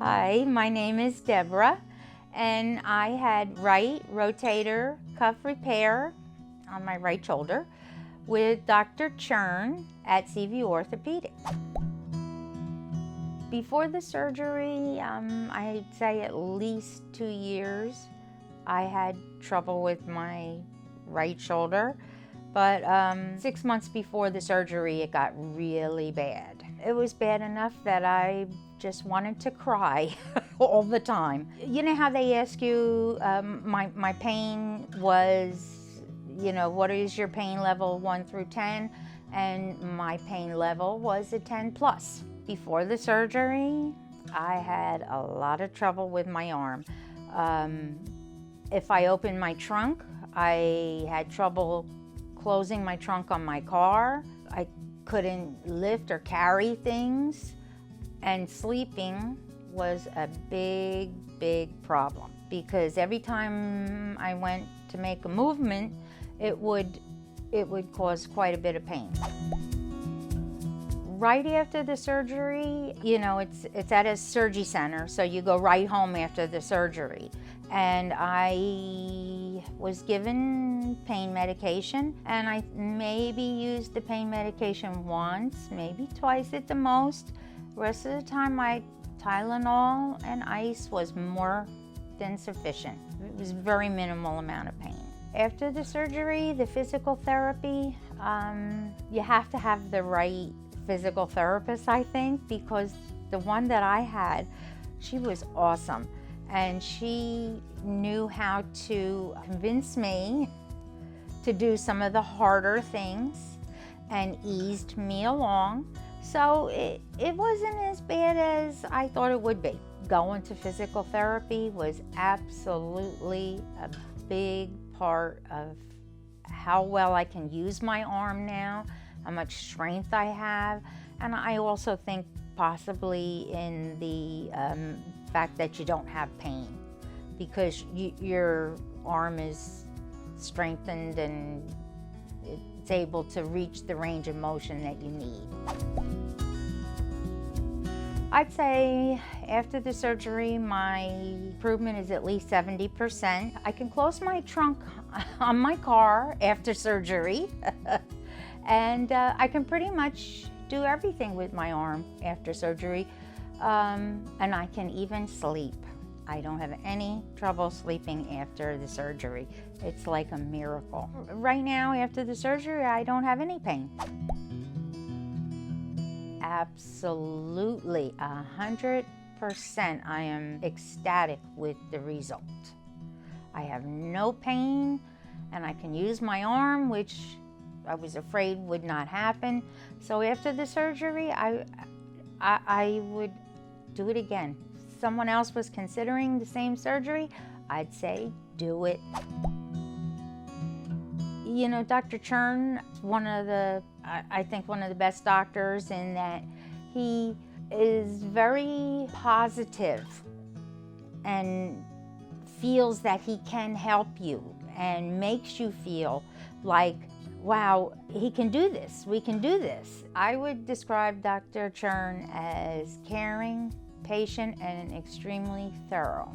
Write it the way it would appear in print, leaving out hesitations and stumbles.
Hi, my name is Deborah, and I had right rotator cuff repair on my right shoulder with Dr. Chern at Seaview Orthopedic. Before the surgery, I'd say at least 2 years, I had trouble with my right shoulder, but 6 months before the surgery, it got really bad. It was bad enough that I just wanted to cry all the time. You know how they ask you, my pain was, what is your pain level 1 through 10? And my pain level was a 10 plus. Before the surgery, I had a lot of trouble with my arm. If I opened my trunk, I had trouble closing my trunk on my car. I couldn't lift or carry things, and sleeping was a big problem because every time I went to make a movement, it would cause quite a bit of pain. Right after the surgery, it's at a surgery center, so you go right home after the surgery. And I was given pain medication, and I maybe used the pain medication once, maybe twice at the most. The rest of the time, my Tylenol and ice was more than sufficient. It was a very minimal amount of pain. After the surgery, the physical therapy, you have to have the right physical therapist, I think, because the one that I had, she was awesome. And she knew how to convince me to do some of the harder things and eased me along. So it wasn't as bad as I thought it would be. Going to physical therapy was absolutely a big part of how well I can use my arm now, how much strength I have, and I also think possibly in the fact that you don't have pain because your arm is strengthened and it's able to reach the range of motion that you need. I'd say after the surgery, my improvement is at least 70%. I can close my trunk on my car after surgery, and I can pretty much do everything with my arm after surgery, and I can even sleep. I don't have any trouble sleeping after the surgery. It's like a miracle. Right now, after the surgery, I don't have any pain. Absolutely, 100%. I am ecstatic with the result. I have no pain, and I can use my arm, which I was afraid would not happen. So after the surgery, I would do it again. If someone else was considering the same surgery, I'd say do it. Dr. Chern is I think one of the best doctors in that he is very positive and feels that he can help you and makes you feel like, wow, he can do this, we can do this. I would describe Dr. Chern as caring, patient, and extremely thorough.